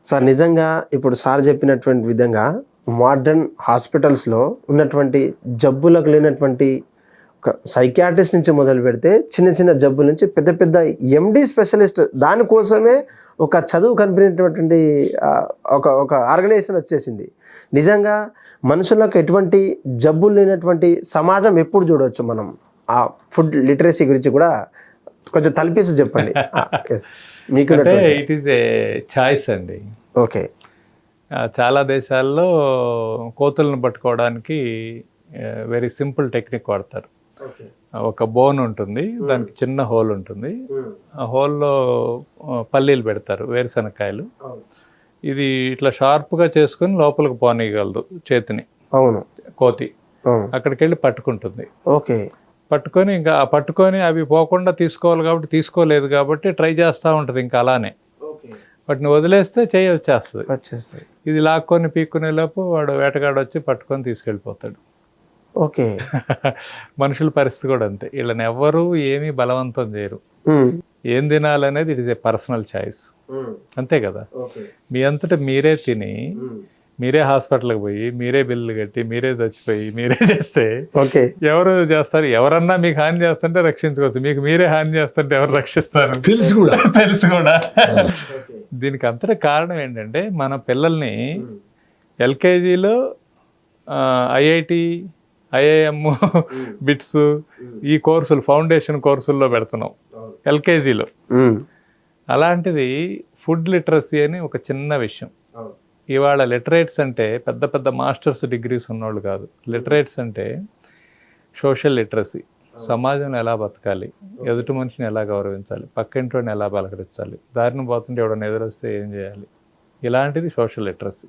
Sir నిజంగా ఇప్పుడు sir చెప్పినటువంటి విధంగా మోడర్న్ హాస్పిటల్స్లో ఉన్నటువంటి జబ్బులకు లేనటువంటి ఒక సైకియాట్రిస్ట్ నుంచి మొదలు పెడితే చిన్న చిన్న జబ్బుల నుంచి పెద్ద పెద్ద ఎండి స్పెషలిస్ట్ దానికోసమే ఒక చదువు కనిపినటువంటి ఒక ఒక ఆర్గనైజేషన్ వచ్చేసింది. నిజంగా మనుషులకు ఎటువంటి జబ్బులు లేనటువంటి సమాజం ఎప్పుడు చూడవచ్చు మనం? ఆ ఫుడ్ లిటరసీ గురించి కూడా కొంచెం తలపేసి చెప్పండి. మీకు ఇట్ ఈస్ ఏ చాయిస్ అండి. ఓకే. చాలా దేశాల్లో కోతులను పట్టుకోవడానికి వెరీ సింపుల్ టెక్నిక్ వాడతారు. ఒక బోన్ ఉంటుంది, దానికి చిన్న హోల్ ఉంటుంది, ఆ హోల్లో పల్లీలు పెడతారు, వేరుశనక్కాయలు. ఇది ఇట్లా షార్ప్గా చేసుకుని లోపలికి పోనీయగలదు చేతిని. అవును. కోతి అక్కడికి వెళ్ళి పట్టుకుంటుంది. ఓకే. పట్టుకొని ఇంకా పట్టుకొని అవి పోకుండా తీసుకోవాలి కాబట్టి తీసుకోలేదు కాబట్టి ట్రై చేస్తూ ఉంటుంది ఇంకా అలానే. వాటిని వదిలేస్తే చేయి వచ్చేస్తుంది. ఇది లాక్కొని పీక్కునే లోపు వాడు వేటగాడు వచ్చి పట్టుకొని తీసుకెళ్ళిపోతాడు. ఓకే. మనుషుల పరిస్థితి కూడా అంతే. వీళ్ళని ఎవ్వరూ ఏమీ బలవంతం చేయరు. ఏం తినాలనేది it is a personal choice. అంతే కదా. మీ అంతటా మీరే తిని మీరే హాస్పిటల్కి పోయి మీరే బిల్లు కట్టి మీరే చచ్చిపోయి మీరే చేస్తే ఎవరు చేస్తారు? ఎవరన్నా మీకు హాని చేస్తుంటే రక్షించుకోవచ్చు, మీకు మీరే హాని చేస్తుంటే ఎవరు రక్షిస్తారు? తెలుసు కూడా. దీనికి అంతటా కారణం ఏంటంటే మన పిల్లల్ని ఎల్కేజీలో ఐఐటి, ఐఐఎం, బిట్స్ ఈ కోర్సులు ఫౌండేషన్ కోర్సుల్లో పెడుతున్నాం ఎల్కేజీలో. అలాంటిది ఫుడ్ లిటరసీ అని ఒక చిన్న విషయం. ఇవాళ లిటరేట్స్ అంటే పెద్ద పెద్ద మాస్టర్స్ డిగ్రీస్ ఉన్నోళ్ళు కాదు. లిటరేట్స్ అంటే సోషల్ లిటరసీ, సమాజంలో ఎలా బతకాలి, ఎదుటి మనిషిని ఎలా గౌరవించాలి, పక్కింటిని ఎలా పలకరించాలి, దారిని పోతుంటే ఎవడన్నా ఎదురొస్తే ఏం చేయాలి, ఇలాంటిది సోషల్ లిటరసీ.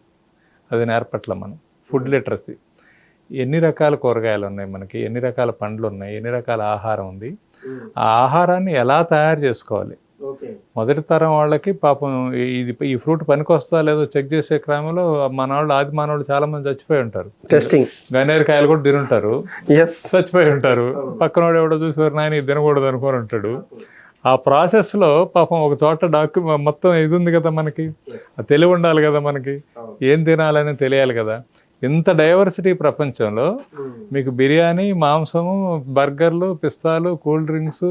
అది నేర్పట్ల మనం. ఫుడ్ లిటరసీ, ఎన్ని రకాల కూరగాయలు ఉన్నాయి మనకి, ఎన్ని రకాల పండ్లు ఉన్నాయి, ఎన్ని రకాల ఆహారం ఉంది, ఆ ఆహారాన్ని ఎలా తయారు చేసుకోవాలి. మొదటి తరం వాళ్ళకి పాపం ఈ ఫ్రూట్ పనికొస్తా లేదో చెక్ చేసే క్రమంలో ఆది మానవాళ్ళు చాలా మంది చచ్చిపోయి ఉంటారు. టెస్టింగ్ గన్నేరకాయలు కూడా తినుంటారు, చచ్చిపోయి ఉంటారు. పక్కనోడు ఎవడో చూసేవారు నాయన ఇది తినకూడదు అనుకొని ఉంటాడు. ఆ ప్రాసెస్లో పాపం ఒక చోట మొత్తం ఇది ఉంది కదా మనకి, తెలివి ఉండాలి కదా మనకి, ఏం తినాలని తెలియాలి కదా. ఇంత డైవర్సిటీ ప్రపంచంలో మీకు బిర్యానీ, మాంసము, బర్గర్లు, పిస్తాలు, కూల్ డ్రింక్స్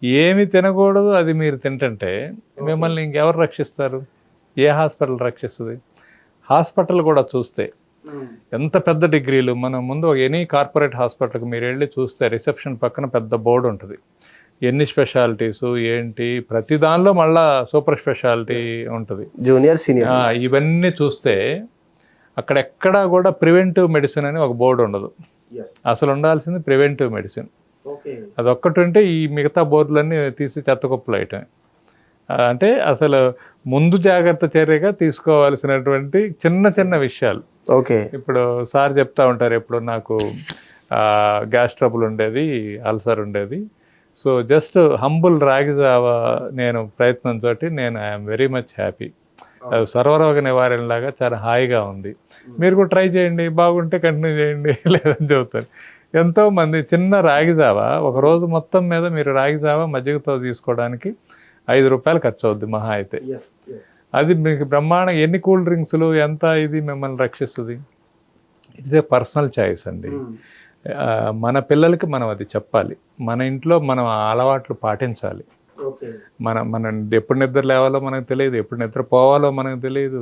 ఏమి తినకూడదు అది మీరు తింటుంటే మిమ్మల్ని ఇంకెవరు రక్షిస్తారు? ఏ హాస్పిటల్ రక్షిస్తుంది? హాస్పిటల్ కూడా చూస్తే ఎంత పెద్ద డిగ్రీలు, మనం ముందు ఎనీ కార్పొరేట్ హాస్పిటల్కి మీరు వెళ్ళి చూస్తే రిసెప్షన్ పక్కన పెద్ద బోర్డు ఉంటుంది, ఎన్ని స్పెషాలిటీస్ ఏంటి, ప్రతి దానిలో మళ్ళా సూపర్ స్పెషాలిటీ ఉంటుంది, జూనియర్ సీనియర్. ఇవన్నీ చూస్తే అక్కడెక్కడా కూడా ప్రివెంటివ్ మెడిసిన్ అని ఒక బోర్డు ఉండదు. అసలు ఉండాల్సింది ప్రివెంటివ్ మెడిసిన్. అదొక్కటి ఉంటే ఈ మిగతా బోర్డులన్నీ తీసి చెత్తకుప్పలు వేయటం. అంటే అసలు ముందు జాగ్రత్త చర్యగా తీసుకోవాల్సినటువంటి చిన్న చిన్న విషయాలు. ఓకే. ఇప్పుడు సార్ చెప్తా ఉంటారు, ఎప్పుడు నాకు గ్యాస్ ట్రబుల్ ఉండేది, అల్సర్ ఉండేది, సో జస్ట్ హంబుల్ రాగి జావా నేను ప్రయత్నంతో నేను ఐఎమ్ వెరీ మచ్ హ్యాపీ, సర్వరోగ నివారణ లాగా చాలా హాయిగా ఉంది, మీరు కూడా ట్రై చేయండి, బాగుంటే కంటిన్యూ చేయండి లేదని చెబుతారు. ఎంతోమంది చిన్న రాగి జావా ఒక రోజు మొత్తం మీద మీరు రాగి జావా మజ్జిగతో తీసుకోవడానికి 5 రూపాయలు ఖర్చు అవుద్ది మహా అయితే. అది మీకు బ్రహ్మాండం. ఎన్ని కూల్ డ్రింక్స్లు ఎంత ఇది మిమ్మల్ని రక్షిస్తుంది? ఇట్స్ ఏ పర్సనల్ చాయిస్ అండి. మన పిల్లలకి మనం అది చెప్పాలి, మన ఇంట్లో మనం ఆ అలవాట్లు పాటించాలి. మనం ఎప్పుడు నిద్ర లేవాలో మనకు తెలియదు, ఎప్పుడు నిద్ర పోవాలో మనకు తెలియదు,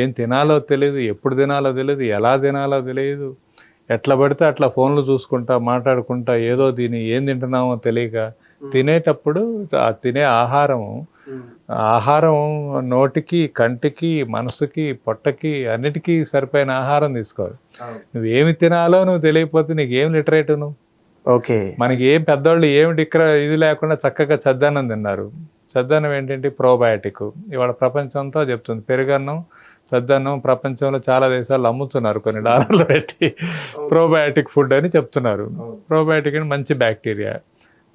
ఏం తినాలో తెలియదు, ఎప్పుడు తినాలో తెలియదు, ఎలా తినాలో తెలియదు. ఎట్లా పడితే అట్లా ఫోన్లు చూసుకుంటా మాట్లాడుకుంటా ఏదో ఏం తింటున్నామో తెలియక తినేటప్పుడు ఆ తినే ఆహారం నోటికి, కంటికి, మనసుకి, పొట్టకి అన్నిటికీ సరిపోయిన ఆహారం తీసుకోవాలి. నువ్వేమి తినాలో నువ్వు తెలియకపోతే నీకేం లిటరేట్ నువ్వు. ఓకే. మనకి ఏం పెద్దవాళ్ళు ఏమి ఇది లేకుండా చక్కగా చద్దన్నం తిన్నారు. చద్దన్నం ఏంటంటే ప్రోబయాటిక్. ఇవాళ ప్రపంచంతో చెప్తుంది, పెరుగన్నం, చద్దన్నం ప్రపంచంలో చాలా దేశాలు అమ్ముతున్నారు, కొన్ని డాలర్లు పెట్టి ప్రోబయాటిక్ ఫుడ్ అని చెప్తున్నారు. ప్రోబయాటిక్ అని మంచి బ్యాక్టీరియా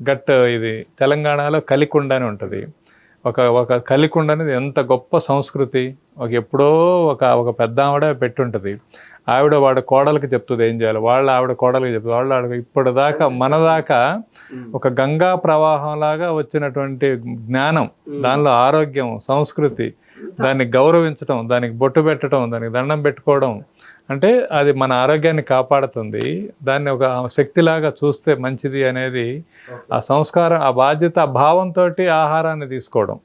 గట్. ఇది తెలంగాణలో కలికుండ అని ఉంటుంది. ఒక కలికుండ అనేది ఎంత గొప్ప సంస్కృతి. ఎప్పుడో ఒక పెద్ద ఆవిడ పెట్టుంటుంది. ఆవిడ వాడి కోడలికి చెప్తుంది ఏం చేయాలి, ఆవిడ కోడలికి చెప్తుంది, ఆవిడ ఇప్పటిదాకా మనదాకా ఒక గంగా ప్రవాహం లాగా వచ్చినటువంటి జ్ఞానం, దానిలో ఆరోగ్యం, సంస్కృతి, దాన్ని గౌరవించడం, దానికి బొట్టు పెట్టడం, దానికి దండం పెట్టుకోవడం అంటే అది మన ఆరోగ్యాన్ని కాపాడుతుంది. దాన్ని ఒక శక్తిలాగా చూస్తే మంచిది అనేది ఆ సంస్కారం, ఆ బాధ్యత, ఆ భావంతో ఆహారాన్ని తీసుకోవడం.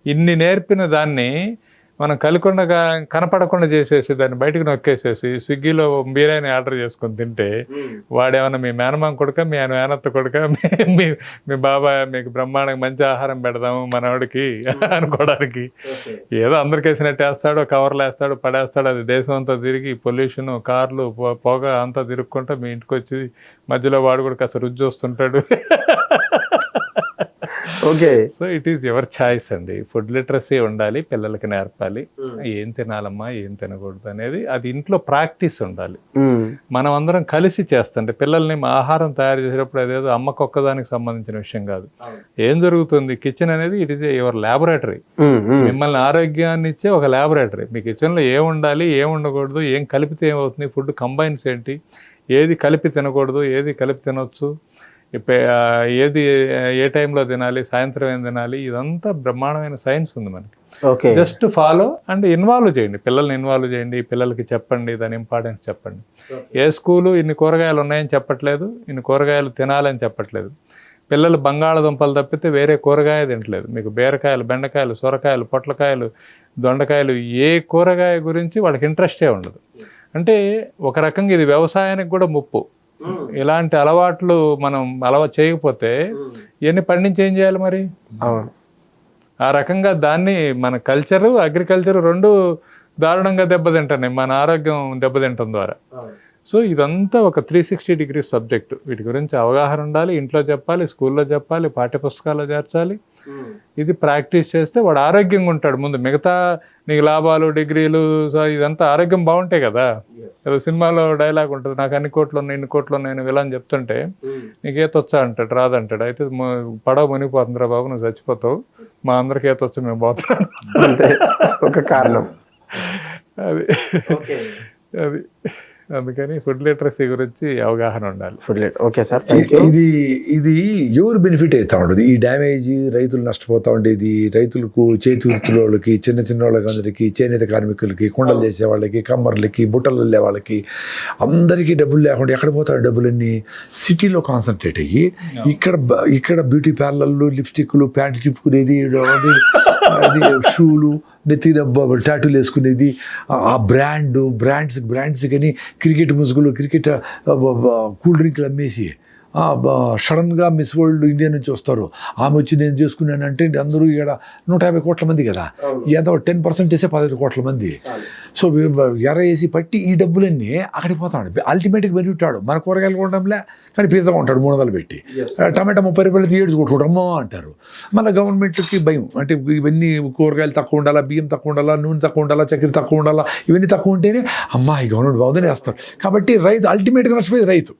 ఇన్ని నేర్పిన దాన్ని మనం కలికొండగా కనపడకుండా చేసేసి దాన్ని బయటకు నొక్కేసేసి స్విగ్గీలో బిర్యానీ ఆర్డర్ చేసుకొని తింటే వాడేమన్నా మీ మేనమామ కొడుక, మీ మేనత్త కొడుక, మీ బాబాయ్ మీకు బ్రహ్మాండంగా మంచి ఆహారం పెడదాము మనవాడికి అనుకోవడానికి ఏదో అందరికేసినట్టు వేస్తాడు, కవర్లు వేస్తాడు, పడేస్తాడు. అది దేశం అంతా తిరిగి పొల్యూషన్, కార్లు, పొగ అంతా తిరుక్కుంటా మీ ఇంటికి వచ్చి మధ్యలో వాడు కూడా కాస్త రుచి చూస్తుంటాడు. Okay. So it is your choice అండి. ఫుడ్ లిటరసీ ఉండాలి, పిల్లలకి నేర్పాలి ఏం తినాలమ్మా ఏం తినకూడదు అనేది. అది ఇంట్లో ప్రాక్టీస్ ఉండాలి. మనం అందరం కలిసి చేస్తుంటే పిల్లల్ని ఆహారం తయారు చేసేటప్పుడు అదేదో అమ్మకు ఒక్కదానికి సంబంధించిన విషయం కాదు. ఏం జరుగుతుంది కిచెన్ అనేది ఇట్ ఈస్ యువర్ ల్యాబొరేటరీ. మిమ్మల్ని ఆరోగ్యాన్ని ఇచ్చే ఒక ల్యాబొరేటరీ. మీ కిచెన్లో ఏం ఉండాలి, ఏం ఉండకూడదు, ఏం కలిపితే ఏమవుతుంది, ఫుడ్ కంబైన్స్ ఏంటి, ఏది కలిపి తినకూడదు, ఏది కలిపి తినొచ్చు, ఏది ఏ టైంలో తినాలి, సాయంత్రం ఏం తినాలి, ఇదంతా బ్రహ్మాండమైన సైన్స్ ఉంది మనకి. జస్ట్ ఫాలో అండ్ ఇన్వాల్వ్ చేయండి, పిల్లల్ని ఇన్వాల్వ్ చేయండి, పిల్లలకి చెప్పండి, దాని ఇంపార్టెన్స్ చెప్పండి. ఏ స్కూలు ఇన్ని కూరగాయలు ఉన్నాయని చెప్పట్లేదు, ఇన్ని కూరగాయలు తినాలని చెప్పట్లేదు. పిల్లలు బంగాళదుంపలు తప్పితే వేరే కూరగాయ తింటలేదు. మీకు బీరకాయలు, బెండకాయలు, సొరకాయలు, పొట్లకాయలు, దొండకాయలు ఏ కూరగాయ గురించి వాళ్ళకి ఇంట్రెస్టే ఉండదు. అంటే ఒక రకంగా ఇది వ్యవసాయానికి కూడా ముప్పు. ఇలాంటి అలవాట్లు మనం చేయకపోతే ఇవన్నీ పండించి ఏం చేయాలి మరి? ఆ రకంగా దాన్ని మన కల్చరు, అగ్రికల్చరు రెండు దారుణంగా దెబ్బతింటున్నాయి, మన ఆరోగ్యం దెబ్బతింటం ద్వారా. సో ఇదంతా ఒక 360 degrees సబ్జెక్టు. వీటి గురించి అవగాహన ఉండాలి, ఇంట్లో చెప్పాలి, స్కూల్లో చెప్పాలి, పాఠ్యపుస్తకాల్లో చేర్చాలి. ఇది ప్రాక్టీస్ చేస్తే వాడు ఆరోగ్యంగా ఉంటాడు. ముందు మిగతా నీకు లాభాలు, డిగ్రీలు, ఇదంతా ఆరోగ్యం బాగుంటాయి కదా. సినిమాలో డైలాగ్ ఉంటుంది, నాకు అన్ని కోట్లు ఉన్నాయి, ఇన్ని కోట్లు ఉన్నాయి, నువ్వు ఇలా అని చెప్తుంటే నీకు ఈతొచ్చా అంటాడు, రాదంటాడు. అయితే పడవ మునిగిపోతుందిరా బాబు, నువ్వు చచ్చిపోతావు, మా అందరికి ఈతొచ్చు, మేము పోతాం. ఒక కారణం అది అది అందుకని ఫుడ్ లిటరసీ గురించి అవగాహన ఉండాలి. ఓకే సార్, ఇది ఎవరు బెనిఫిట్ అవుతా ఉండదు. ఈ డ్యామేజ్ రైతులు నష్టపోతూ ఉండేది, రైతులకు, చేతి వృత్తుల వాళ్ళకి, చిన్న చిన్న వాళ్ళకి, అందరికీ, చేనేత కార్మికులకి, కుండలు చేసే వాళ్ళకి, కమ్మర్లకి, బుట్టలు వెళ్ళే వాళ్ళకి, అందరికీ డబ్బులు లేకుండా ఎక్కడ పోతారు డబ్బులన్నీ? సిటీలో కాన్సన్ట్రేట్ అయ్యి ఇక్కడ బ్యూటీ పార్లర్లు, లిప్స్టిక్లు, ప్యాంట్లు చుప్పుకునేది, అది షూలు, నెత్తి టాటూలు వేసుకునేది, ఆ బ్రాండ్స్ కానీ క్రికెట్ ముసుగులు, క్రికెట్ కూల్ డ్రింక్లు అమ్మేసి సడన్గా మిస్ వరల్డ్ ఇండియా నుంచి వస్తారు. ఆమె వచ్చి నేను చేసుకున్నానంటే అందరూ ఇక్కడ 150 కోట్ల మంది కదా, ఎంత 10% వేసే 15 కోట్ల మంది. సో ఎర్ర వేసి పట్టి ఈ డబ్బులన్నీ అక్కడికి పోతాడు. అల్టిమేట్గా బెనిఫిట్ మన కూరగాయలు కొనడంలే, కానీ పిజ్జా కొంటాడు 300 పెట్టి. టమాటా 30 రూపాయలు 7 కొట్టుకోవడమో అంటారు. మళ్ళీ గవర్నమెంట్కి భయం, అంటే ఇవన్నీ కూరగాయలు తక్కువ ఉండాలా, బియ్యం తక్కువ ఉండాలా, నూనె తక్కువ ఉండాలా, చక్కెర తక్కువ ఉండాలా, ఇవన్నీ తక్కువ ఉంటేనే అమ్మా ఈ గవర్నమెంట్ బాగుందని వేస్తారు. కాబట్టి రైతు అల్టిమేట్గా నష్టపోయేది రైతు.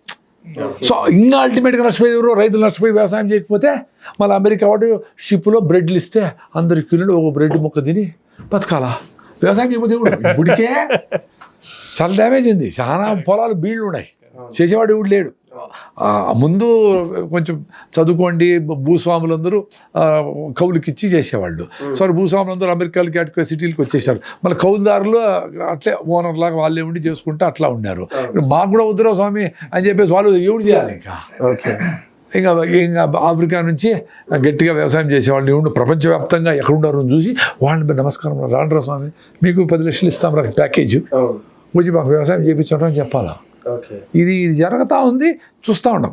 సో ఇంకా అల్టిమేట్గా నష్టపోయేవారు రైతులు. నష్టపోయి వ్యవసాయం చేయకపోతే మళ్ళీ అమెరికా వాడు షిప్లో బ్రెడ్లు ఇస్తే అందరి కిలోలు ఒక బ్రెడ్ ముక్క తిని బతకాలా? వ్యవసాయం చేయకపోతే ఇప్పటికే చాలా డ్యామేజ్ ఉంది. చాలా పొలాలు బీళ్ళు ఉన్నాయి, చేసేవాడు ఎవడు లేడు. ముందు కొంచెం చదువుకోండి, భూస్వాములందరూ కౌలుకిచ్చి చేసేవాళ్ళు. సో భూస్వాములందరూ అమెరికాలకి అటు సిటీలకు వచ్చేసారు. మళ్ళీ కౌలుదారులు అట్లే ఓనర్ లాగా వాళ్ళే ఉండి చేసుకుంటూ అట్లా ఉన్నారు. మాకు కూడా వద్దురా స్వామి అని చెప్పేసి వాళ్ళు ఎవడు చేయాలి? ఇంకా ఆఫ్రికా నుంచి గట్టిగా వ్యవసాయం చేసేవాళ్ళు ఎవరు ప్రపంచవ్యాప్తంగా ఎక్కడున్నారో చూసి వాళ్ళని నమస్కారం రాండ్రా స్వామి, మీకు 10 లక్షలు ఇస్తాం రా ప్యాకేజ్, వచ్చి మాకు వ్యవసాయం చేయించడం అని చెప్పాలా? ఇది జరుగుతూ ఉంది, చూస్తూ ఉంటాం.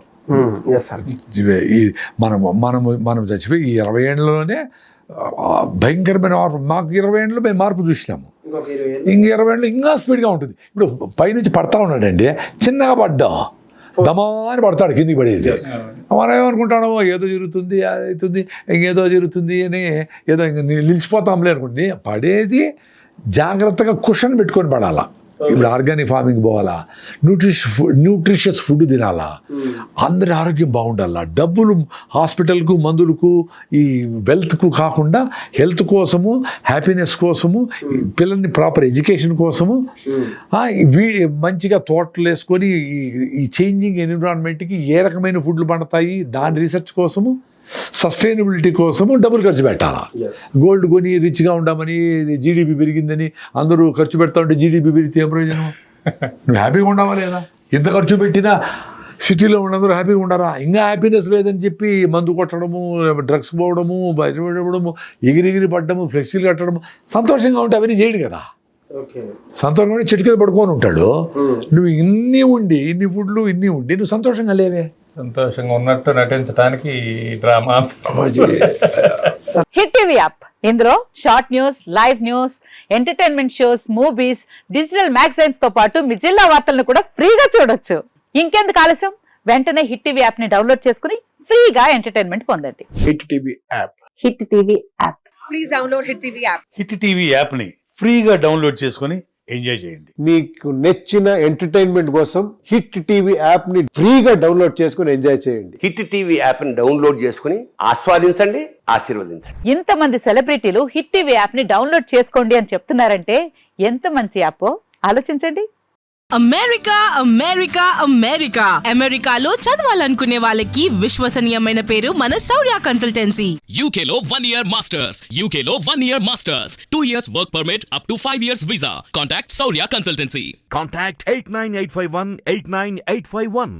మనం చచ్చిపోయి ఈ 20 ఏళ్ళలోనే భయంకరమైన మార్పు. మాకు 20 ఏళ్ళలో మేము మార్పు చూసినాము. ఇంక 20 ఏళ్ళు ఇంకా స్పీడ్గా ఉంటుంది. ఇప్పుడు పైనుంచి పడతా ఉన్నాడండి, చిన్నగా పడ్డా దమాని పడతాడు, కిందికి పడేది. మనం ఏమనుకుంటామో ఏదో జరుగుతుంది, అవుతుంది, ఇంకేదో జరుగుతుంది అని ఏదో ఇంక నిలిచిపోతాంలే అనుకుంటుంది. పడేది జాగ్రత్తగా కుషన్ పెట్టుకొని పడాలా. ఇప్పుడు ఆర్గానిక్ ఫార్మింగ్ పోవాలా, న్యూట్రిషియస్ ఫుడ్ తినాలా, అందరి ఆరోగ్యం బాగుండాలా. డబ్బులు హాస్పిటల్కు, మందులకు, ఈ వెల్త్కు కాకుండా హెల్త్ కోసము, హ్యాపీనెస్ కోసము, పిల్లల్ని ప్రాపర్ ఎడ్యుకేషన్ కోసము, మంచిగా తోటలు వేసుకొని ఈ చేంజింగ్ ఎన్విరాన్మెంట్కి ఏ రకమైన ఫుడ్లు పండుతాయి దాని రీసెర్చ్ కోసము సస్టైనబిలిటీ కోసము డబ్బులు ఖర్చు పెట్టాలా. గోల్డ్ కొని రిచ్గా ఉండమని జీడిపి పెరిగిందని అందరూ ఖర్చు పెడతా ఉంటే జీడిపి పెరిగితే ఏం ప్రయోజనం? నువ్వు హ్యాపీగా ఉండవా లేదా? ఎంత ఖర్చు పెట్టినా సిటీలో ఉన్నందరూ హ్యాపీగా ఉండరా? ఇంకా హ్యాపీనెస్ లేదని చెప్పి మందు కొట్టడము, డ్రగ్స్ పోవడము, బయట పడడము, ఎగిరి పడ్డము, ఫ్లెక్సీలు కట్టడము. సంతోషంగా ఉంటే అవన్నీ చేయడు కదా. సంతోషంగా ఉండి చెట్టు కింద పడుకొని ఉంటాడు. నువ్వు ఇన్ని ఉండి, ఇన్ని ఫుడ్లు ఇన్ని ఉండి నువ్వు సంతోషంగా లేవే. సంతోషంగా ఉన్నట్టు నటించడానికి డ్రామా. హిట్ టీవీ యాప్, ఇందులో short news, live news, entertainment shows, movies, digital magazines తో పాటు మీ జిల్లా వార్తలను కూడా ఫ్రీగా చూడొచ్చు. ఇంకెందుకు ఆలస్యం, వెంటనే హిట్ టీవీ యాప్ ని డౌన్లోడ్ చేసుకుని ఫ్రీగా ఎంటర్టైన్మెంట్ పొందండి. Hit TV app. Hit TV app. Please download Hit TV app. Hit TV యాప్ని ఫ్రీగా డౌన్లోడ్ చేసుకొని ఎంజాయ్ చేయండి. మీకు నచ్చిన ఎంటర్టైన్మెంట్ కోసం హిట్ టీవీ యాప్ ని ఫ్రీగా డౌన్లోడ్ చేసుకుని ఎంజాయ్ చేయండి. హిట్ టీవీ యాప్ని డౌన్లోడ్ చేసుకుని ఆస్వాదించండి, ఆశీర్వదించండి. ఇంతమంది సెలబ్రిటీలు హిట్ టీవీ యాప్ ని డౌన్లోడ్ చేసుకోండి అని చెప్తున్నారంటే ఎంత మంచి యాప్ ఆలోచించండి. అమెరికా అమెరికా అమెరికా అమెరికాలో చదవాలనుకునే వాళ్ళకి విశ్వసనీయమైన పేరు మన శౌర్య కన్సల్టెన్సీ. UK లో 1 year masters, UK లో 1 year masters, 2 years work permit up to 5 years visa. Contact Saurya Consultancy. Contact 89851 89851.